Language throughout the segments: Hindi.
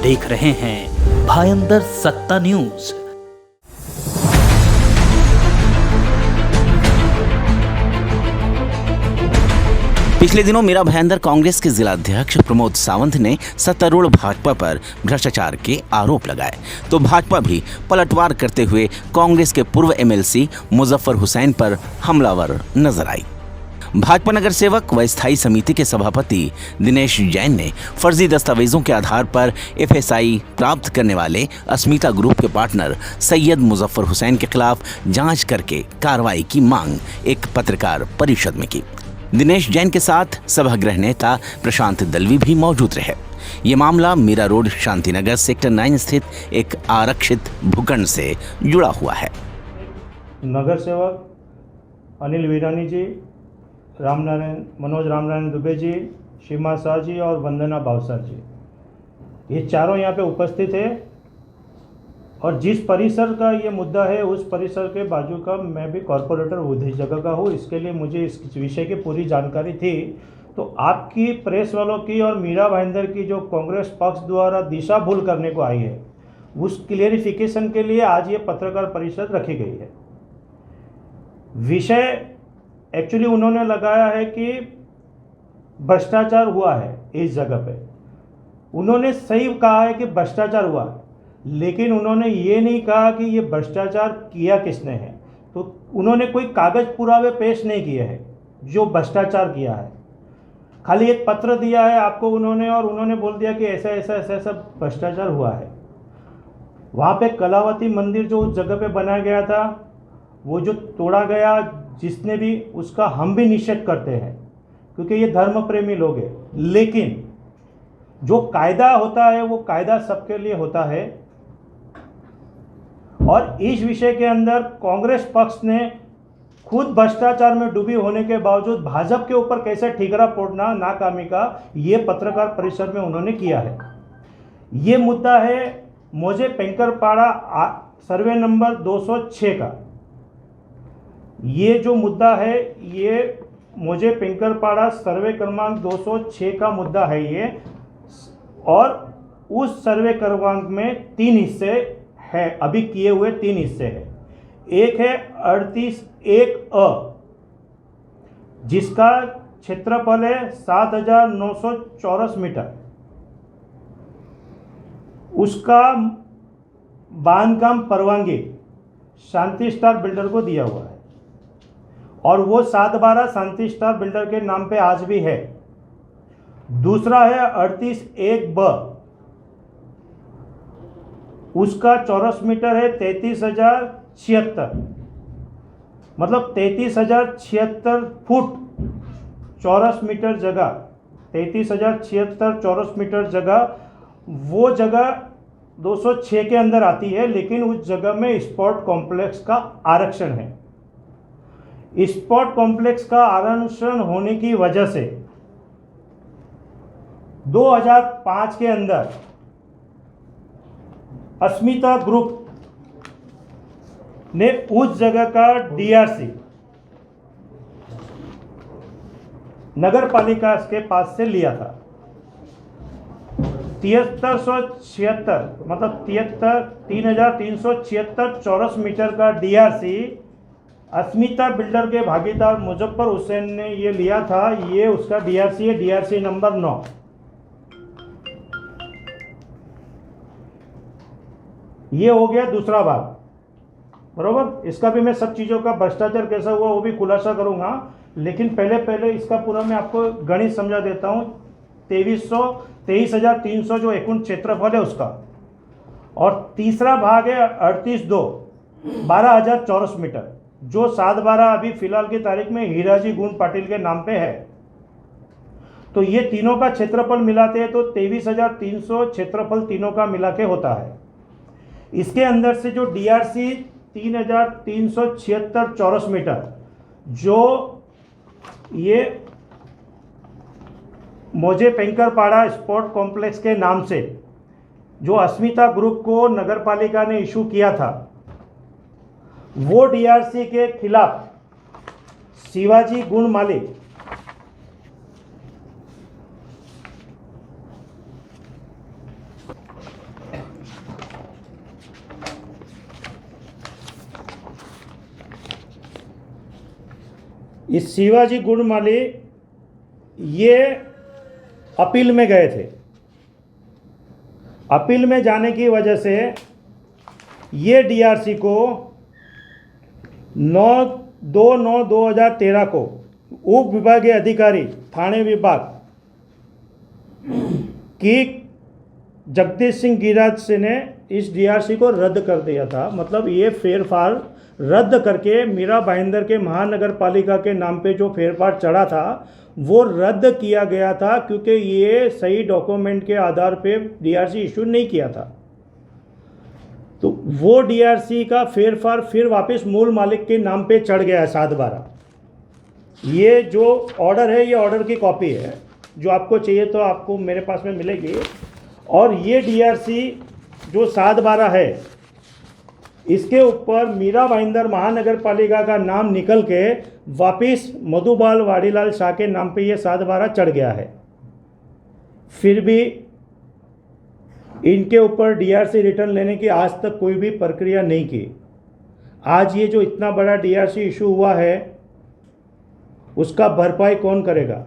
देख रहे हैं भायंदर सत्ता न्यूज। पिछले दिनों मेरा भायंदर कांग्रेस के जिला अध्यक्ष प्रमोद सावंत ने सत्तारूढ़ भाजपा पर भ्रष्टाचार के आरोप लगाए, तो भाजपा भी पलटवार करते हुए कांग्रेस के पूर्व एमएलसी मुजफ्फर हुसैन पर हमलावर नजर आई। भाजपा नगर सेवक व स्थायी समिति के सभापति दिनेश जैन ने फर्जी दस्तावेजों के आधार पर एफएसआई प्राप्त करने वाले अस्मिता ग्रुप के पार्टनर सैयद मुजफ्फर हुसैन के खिलाफ जांच करके कार्रवाई की मांग एक पत्रकार परिषद में की। दिनेश जैन के साथ सभागृह नेता प्रशांत दलवी भी मौजूद रहे। ये मामला मीरा रोड शांतिनगर सेक्टर 9 स्थित एक आरक्षित भूखंड से जुड़ा हुआ है। नगर सेवक अनिल वीरानी जी, मनोज रामनारायण दुबे जी, सीमा शाह जी और वंदना भावसार जी, ये चारों यहाँ पे उपस्थित है। और जिस परिसर का ये मुद्दा है उस परिसर के बाजू का मैं भी कॉरपोरेटर उस जगह का हूँ, इसके लिए मुझे इस विषय की पूरी जानकारी थी। तो आपकी प्रेस वालों की और मीरा भाईंदर की जो कांग्रेस पक्ष द्वारा दिशा भूल करने को आई है, उस क्लियरिफिकेशन के लिए आज ये पत्रकार परिषद रखी गई है। विषय एक्चुअली उन्होंने लगाया है कि भ्रष्टाचार हुआ है इस जगह पे। उन्होंने सही कहा है कि भ्रष्टाचार हुआ, लेकिन उन्होंने ये नहीं कहा कि ये भ्रष्टाचार किया किसने है। तो उन्होंने कोई कागज पुरावे पेश नहीं किए हैं जो भ्रष्टाचार किया है। खाली एक पत्र दिया है आपको उन्होंने, और उन्होंने बोल दिया कि ऐसा ऐसा ऐसा ऐसा भ्रष्टाचार हुआ है। वहाँ पे कलावती मंदिर जो उस जगह पे बनाया गया था, वो जो तोड़ा गया, जिसने भी उसका हम भी निषेध करते हैं क्योंकि ये धर्म प्रेमी लोग हैं। लेकिन जो कायदा होता है वो कायदा सबके लिए होता है। और इस विषय के अंदर कांग्रेस पक्ष ने खुद भ्रष्टाचार में डूबी होने के बावजूद भाजपा के ऊपर कैसे ठीकरा फोड़ना नाकामी का ये पत्रकार परिषद में उन्होंने किया है। ये मुद्दा है मोजे पेंकरपाड़ा सर्वे नंबर 206 का। ये जो मुद्दा है ये मोजे पेंकरपाड़ा सर्वे क्रमांक 206 का मुद्दा है ये। और उस सर्वे क्रमांक में 3 हिस्से है, अभी किए हुए 3 हिस्से हैं। एक है 38(1)(अ), जिसका क्षेत्रफल है 7,900 चौरस मीटर। उसका बांधकाम परवानगी शांति स्टार बिल्डर को दिया हुआ है और वो 7/12 शांति स्टार बिल्डर के नाम पे आज भी है। दूसरा है 38(1)(ब), उसका चौरस मीटर है 33,076, मतलब 33,076 फुट चौरस मीटर जगह, 33,076 चौरस मीटर जगह। वो जगह 206 के अंदर आती है, लेकिन उस जगह में स्पोर्ट कॉम्प्लेक्स का आरक्षण है। स्पोर्ट कॉम्प्लेक्स का आरक्षण होने की वजह से 2005 के अंदर अस्मिता ग्रुप ने उस जगह का डीआरसी नगर पालिका के पास से लिया था। 7376 मतलब 3,376 चौरस मीटर का डीआरसी अस्मिता बिल्डर के भागीदार मुजफ्फर हुसैन ने ये लिया था। ये उसका डीआरसी है, डीआरसी नंबर 9। ये हो गया दूसरा भाग, बरोबर। इसका भी मैं सब चीज़ों का भ्रष्टाचार कैसा हुआ वो भी खुलासा करूंगा, लेकिन पहले इसका पूरा मैं आपको गणित समझा देता हूँ। 23,300 जो एकूण क्षेत्रफल है उसका, और तीसरा भाग है 38(2), 12,000 चौरस मीटर, जो 7/12 अभी फिलहाल की तारीख में हीराजी गुण पाटिल के नाम पे है। तो ये तीनों का क्षेत्रफल मिलाते हैं तो 23,300 क्षेत्रफल तीनों का मिला के होता है। इसके अंदर से जो डीआरसी 3,376 चौरस मीटर, जो ये मोजे पेंकरपाड़ा स्पोर्ट कॉम्प्लेक्स के नाम से जो अस्मिता ग्रुप को नगरपालिका ने इशू किया था, वो डीआरसी के खिलाफ शिवाजी गुण मालिक ये शिवाजी गुड़माली ये अपील में गए थे। अपील में जाने की वजह से ये डीआरसी को 9/2/2013 को उप विभागीय अधिकारी थाने विभाग की जगदीश सिंह गिराज से ने इस डीआरसी को रद्द कर दिया था। मतलब ये फेरफार रद्द करके मीरा भाईंदर के महानगर पालिका के नाम पे जो फेरफार चढ़ा था वो रद्द किया गया था, क्योंकि ये सही डॉक्यूमेंट के आधार पे डीआरसी इशू नहीं किया था। तो वो डीआरसी का फेरफार फिर वापस मूल मालिक के नाम पे चढ़ गया है 7/12। ये जो ऑर्डर है ये ऑर्डर की कॉपी है, जो आपको चाहिए तो आपको मेरे पास में मिलेगी। और ये डीआरसी जो 7/12 है इसके ऊपर मीरा भाईंदर महानगर पालिका का नाम निकल के वापिस मधुबाल वाड़ीलाल शाह के नाम पे ये 7/12 चढ़ गया है। फिर भी इनके ऊपर डीआरसी रिटर्न लेने की आज तक कोई भी प्रक्रिया नहीं की। आज ये जो इतना बड़ा डीआरसी इशू हुआ है उसका भरपाई कौन करेगा?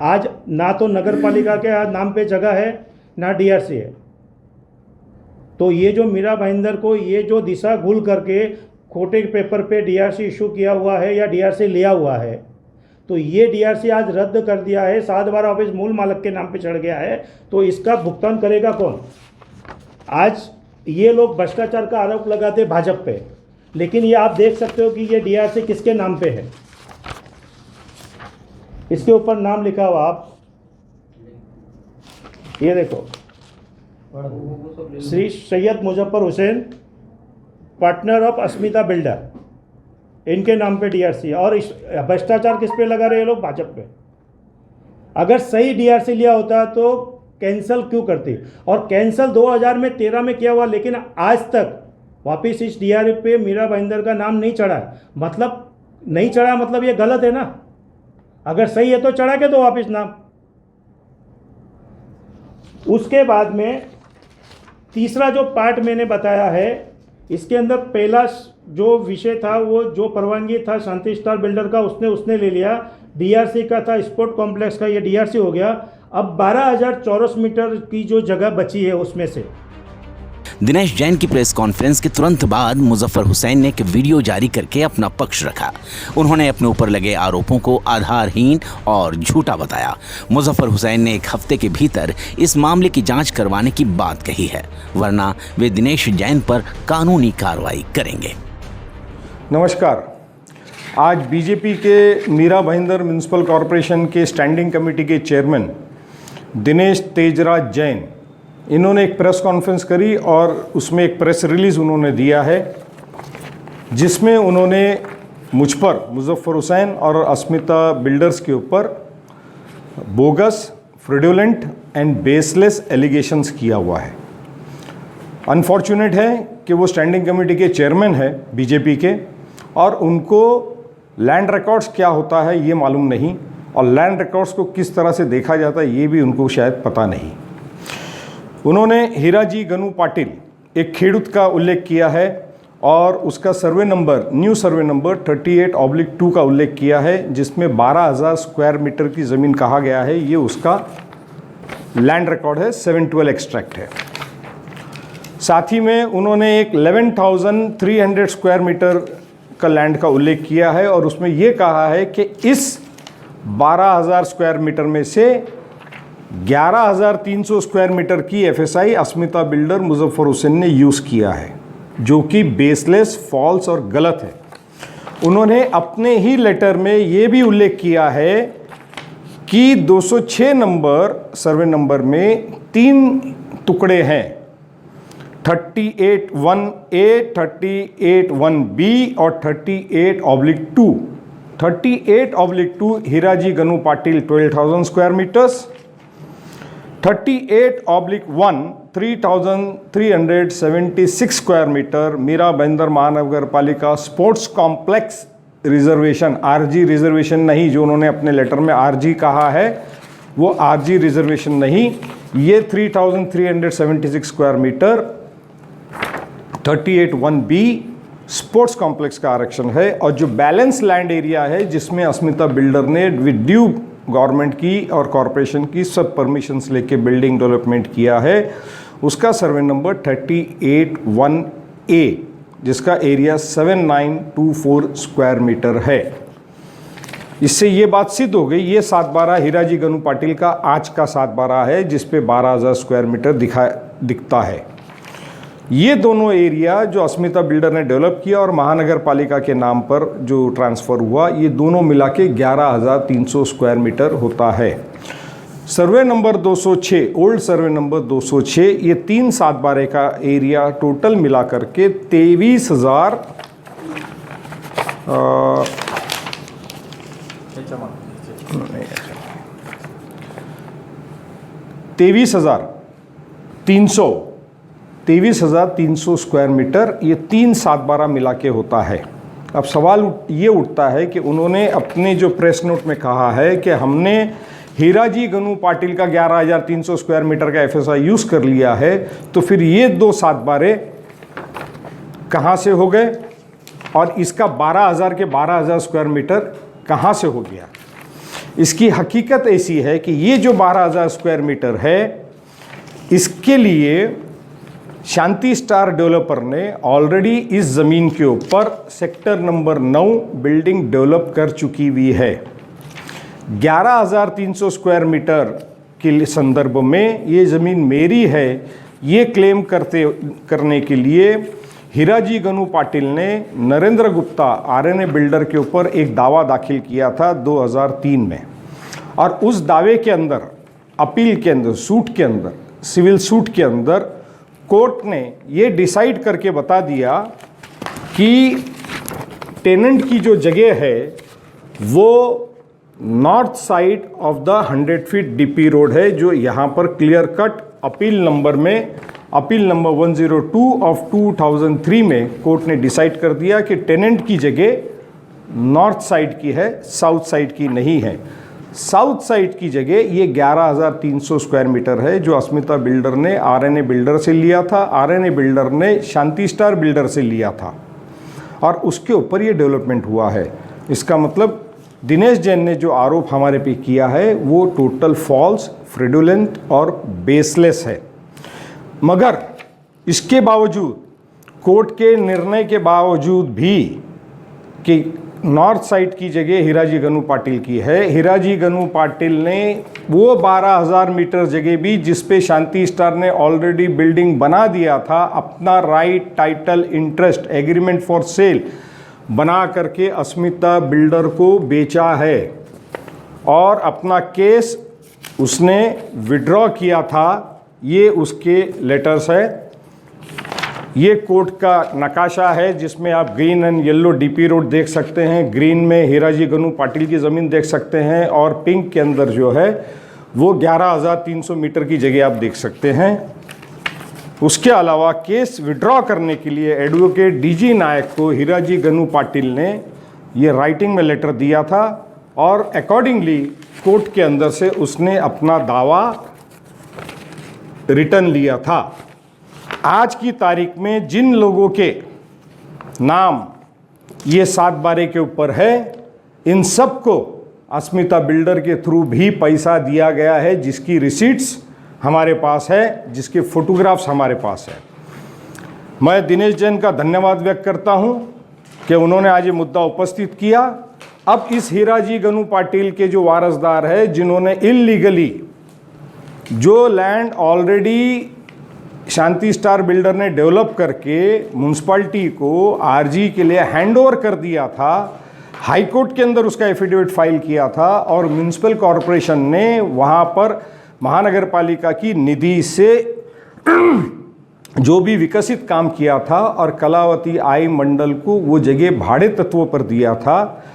आज ना तो नगर पालिका के नाम पे जगह है ना डीआरसी है। तो ये जो मीरा भाईंदर को ये जो दिशा भूल करके खोटे पेपर पे डीआरसी इशू किया हुआ है या डीआरसी लिया हुआ है, तो ये डीआरसी आज रद्द कर दिया है, 7/12 ऑफिस मूल मालिक के नाम पे चढ़ गया है। तो इसका भुगतान करेगा कौन? आज ये लोग भ्रष्टाचार का आरोप लगाते भाजपा पे, लेकिन ये आप देख सकते हो कि ये डीआरसी किसके नाम पे है। इसके ऊपर नाम लिखा हुआ आप ये देखो, Shri Syed Muzaffar Hussain, partner of Asmita builder, इनके नाम पे डीआरसी। और भ्रष्टाचार किस पे लगा रहे हैं लोग? भाजपा पे। अगर सही डीआरसी लिया होता तो कैंसिल क्यों करती? और कैंसिल 2013 में किया हुआ, लेकिन आज तक वापिस इस डीआरसी पे मीरा भाईंदर का नाम नहीं चढ़ा है। मतलब नहीं चढ़ा, मतलब ये गलत है ना। अगर सही है तो चढ़ा के दो वापिस नाम। उसके बाद में तीसरा जो पार्ट मैंने बताया है, इसके अंदर पहला जो विषय था वो जो परवानगी था शांति स्टार बिल्डर का उसने ले लिया। डीआरसी का था स्पोर्ट कॉम्प्लेक्स का, ये डीआरसी हो गया। अब 12,000 चौरस मीटर की जो जगह बची है उसमें से दिनेश जैन की प्रेस कॉन्फ्रेंस के तुरंत बाद मुजफ्फर हुसैन ने एक वीडियो जारी करके अपना पक्ष रखा। उन्होंने अपने ऊपर लगे आरोपों को आधारहीन और झूठा बताया। मुजफ्फर हुसैन ने एक हफ्ते के भीतर इस मामले की जांच करवाने की बात कही है, वरना वे दिनेश जैन पर कानूनी कार्रवाई करेंगे। नमस्कार। आज बीजेपी के मीरा भाईंदर म्यूनिसिपल कॉरपोरेशन के स्टैंडिंग कमेटी के चेयरमैन दिनेश तेजराज जैन, इन्होंने एक प्रेस कॉन्फ्रेंस करी और उसमें एक प्रेस रिलीज़ उन्होंने दिया है, जिसमें उन्होंने मुझ पर, मुजफ्फर हुसैन और अस्मिता बिल्डर्स के ऊपर bogus, fraudulent and baseless allegations किया हुआ है। अनफॉर्चुनेट है कि वो स्टैंडिंग कमेटी के चेयरमैन है बीजेपी के, और उनको लैंड रिकॉर्ड्स क्या होता है ये मालूम नहीं, और लैंड रिकॉर्ड्स को किस तरह से देखा जाता है ये भी उनको शायद पता नहीं। उन्होंने हीराजी गनू पाटिल, एक खेडूत का उल्लेख किया है और उसका survey number, new survey number 38/2 का उल्लेख किया है, जिसमें 12,000 स्क्वायर मीटर की ज़मीन कहा गया है। ये उसका लैंड रिकॉर्ड है, 712 एक्सट्रैक्ट है। साथ ही में उन्होंने एक 11,300 स्क्वायर मीटर का लैंड का उल्लेख किया है और उसमें ये कहा है कि इस 12,000 स्क्वायर मीटर में से 11,300 स्क्वायर मीटर की एफएसआई अस्मिता बिल्डर मुजफ्फर हुसैन ने यूज़ किया है, जो कि बेसलेस, फॉल्स और गलत है। उन्होंने अपने ही लेटर में ये भी उल्लेख किया है कि 206 नंबर सर्वे नंबर में 3 टुकड़े हैं, 38(1)A, 38(1)B और 38/2। 38/2 Hiraji Ganu Patil 12,000 square metres, 38/1 3,376 square metre Mira Bhayandar Mahanagar Palika sports complex reservation, RG reservation नहीं, जो उन्होंने अपने लेटर में आरजी कहा है वो आरजी रिजर्वेशन नहीं, ये 3,376 square metre 38(1)B sports complex का आरक्षण है, और जो बैलेंस लैंड एरिया है जिसमें अस्मिता बिल्डर ने विद ड्यू गवर्नमेंट की और कॉरपोरेशन की सब परमिशंस लेके बिल्डिंग डेवलपमेंट किया है, उसका सर्वे नंबर 38(1)A, जिसका एरिया 7924 स्क्वायर मीटर है। इससे ये बात सिद्ध हो गई, ये 7/12 हीराजी गनू पाटिल का आज का 7/12 है, जिस पे 12,000 स्क्वायर मीटर दिखता है। ये दोनों एरिया जो अस्मिता बिल्डर ने डेवलप किया और महानगर पालिका के नाम पर जो ट्रांसफ़र हुआ, ये दोनों मिला के 11,300 स्क्वायर मीटर होता है। Survey number 206, old survey number 206, ये 3/7/12 का एरिया टोटल मिला करके 23,300 स्क्वायर मीटर, ये 3/7/12 मिला के होता है। अब सवाल ये उठता है कि उन्होंने अपने जो प्रेस नोट में कहा है कि हमने हीराजी गनू पाटिल का 11,300 स्क्वायर मीटर का FSI यूज़ कर लिया है, तो फिर ये 2/7/12 कहाँ से हो गए और इसका 12,000 के 12,000 स्क्वायर मीटर कहाँ से हो गया? इसकी हकीकत ऐसी है कि ये जो 12,000 स्क्वायर मीटर है, इसके लिए शांति स्टार डेवलपर ने ऑलरेडी इस ज़मीन के ऊपर सेक्टर नंबर 9 बिल्डिंग डेवलप कर चुकी हुई है। 11,300 स्क्वायर मीटर के संदर्भ में ये ज़मीन मेरी है, ये क्लेम करने के लिए हीराजी गनू पाटिल ने नरेंद्र गुप्ता RNA बिल्डर के ऊपर एक दावा दाखिल किया था 2003 में, और उस दावे के अंदर, अपील के अंदर, सूट के अंदर, सिविल सूट के अंदर कोर्ट ने ये डिसाइड करके बता दिया कि टेनेंट की जो जगह है वो north side of the 100 feet DP road है, जो यहाँ पर clear cut appeal number 102 of 2003 में कोर्ट ने डिसाइड कर दिया कि टेनेंट की जगह नॉर्थ साइड की है, साउथ साइड की नहीं है। साउथ साइड की जगह ये 11,300 स्क्वायर मीटर है, जो अस्मिता बिल्डर ने RNA बिल्डर से लिया था, RNA बिल्डर ने शांति स्टार बिल्डर से लिया था, और उसके ऊपर ये डेवलपमेंट हुआ है। इसका मतलब दिनेश जैन ने जो आरोप हमारे पे किया है वो टोटल फॉल्स, फ्रेडुलेंट और बेसलेस है। मगर इसके बावजूद, कोर्ट के निर्णय के बावजूद भी कि नॉर्थ साइड की जगह हीराजी गनू पाटिल की है, हीराजी गनू पाटिल ने वो 12,000 मीटर जगह भी जिस पे शांति स्टार ने ऑलरेडी बिल्डिंग बना दिया था, अपना right, title, interest, agreement for sale बना करके अस्मिता बिल्डर को बेचा है, और अपना केस उसने विड्रॉ किया था। ये उसके लेटर्स है, ये कोर्ट का नकाशा है जिसमें आप green and yellow DP road देख सकते हैं, ग्रीन में हीराजी गनू पाटिल की ज़मीन देख सकते हैं, और पिंक के अंदर जो है वो 11,300 मीटर की जगह आप देख सकते हैं। उसके अलावा केस विड्रॉ करने के लिए एडवोकेट DG नायक को हीराजी गनू पाटिल ने ये राइटिंग में लेटर दिया था, और अकॉर्डिंगली कोर्ट के अंदर से उसने अपना दावा रिटर्न लिया था। आज की तारीख में जिन लोगों के नाम ये 7/12 के ऊपर है, इन सब को अस्मिता बिल्डर के थ्रू भी पैसा दिया गया है, जिसकी रिसीट्स हमारे पास है, जिसके फोटोग्राफ्स हमारे पास है। मैं दिनेश जैन का धन्यवाद व्यक्त करता हूं कि उन्होंने आज ये मुद्दा उपस्थित किया। अब इस हीराजी गनू पाटिल के जो वारसदार है, जिन्होंने इल्लीगली जो लैंड ऑलरेडी शांति स्टार बिल्डर ने डेवलप करके म्यूनसिपाल्टी को RG के लिए हैंडओवर कर दिया था, हाई कोर्ट के अंदर उसका एफिडेविट फाइल किया था, और म्यूनसिपल कॉरपोरेशन ने वहाँ पर महानगर पालिका की निधि से जो भी विकसित काम किया था, और कलावती आई मंडल को वो जगह भाड़े तत्वों पर दिया था।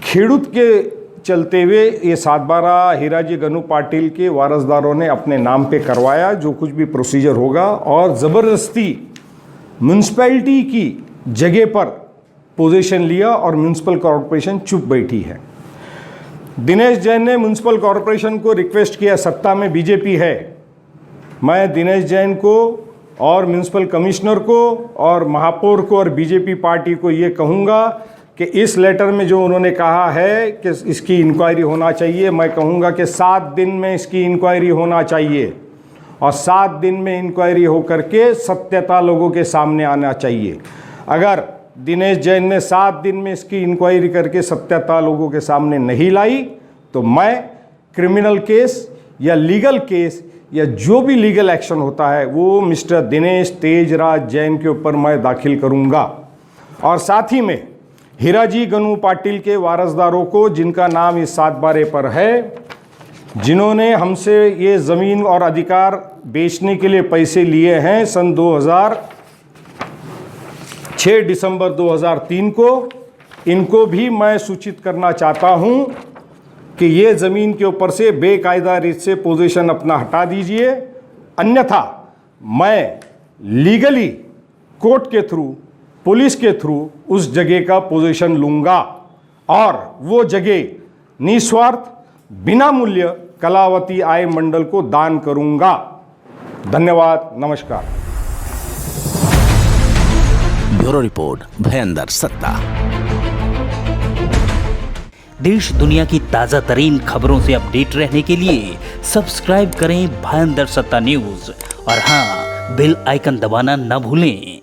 खेड़ूत के चलते हुए ये 7/12 हीराजी गनू पाटिल के वारसदारों ने अपने नाम पे करवाया जो कुछ भी प्रोसीजर होगा, और ज़बरदस्ती म्यूनसिपैलिटी की जगह पर पोजीशन लिया, और म्यूनसिपल कॉरपोरेशन चुप बैठी है। दिनेश जैन ने म्यूनसिपल कॉरपोरेशन को रिक्वेस्ट किया, सत्ता में BJP है, मैं दिनेश जैन को और म्यूनसिपल कमिश्नर को और महापौर को और बीजेपी पार्टी को ये कहूँगा कि इस लेटर में जो उन्होंने कहा है कि इसकी इंक्वायरी होना चाहिए, मैं कहूँगा कि 7 दिन में इसकी इंक्वायरी होना चाहिए और 7 दिन में इंक्वायरी हो करके सत्यता लोगों के सामने आना चाहिए। अगर दिनेश जैन ने 7 दिन में इसकी इंक्वायरी करके सत्यता लोगों के सामने नहीं लाई तो मैं क्रिमिनल केस या लीगल केस या जो भी लीगल एक्शन होता है वो मिस्टर दिनेश तेजराज जैन के ऊपर मैं दाखिल करूँगा। और साथ ही में हीराजी गनू पाटिल के वारसदारों को, जिनका नाम इस 7/12 पर है, जिन्होंने हमसे ये ज़मीन और अधिकार बेचने के लिए पैसे लिए हैं सन 6 दिसंबर 2003 को, इनको भी मैं सूचित करना चाहता हूं कि ये ज़मीन के ऊपर से बेकायदा रीत से पोजीशन अपना हटा दीजिए, अन्यथा मैं लीगली कोर्ट के थ्रू, पुलिस के थ्रू उस जगह का पोजीशन लूँगा और वो जगह निस्वार्थ बिना मूल्य कलावती आय मंडल को दान करूँगा। धन्यवाद, नमस्कार। ब्यूरो रिपोर्ट, भयंदर सत्ता। देश दुनिया की ताजा तरीन खबरों से अपडेट रहने के लिए सब्सक्राइब करें भयंदर सत्ता न्यूज और हाँ, बेल आइकन दबाना न भूलें।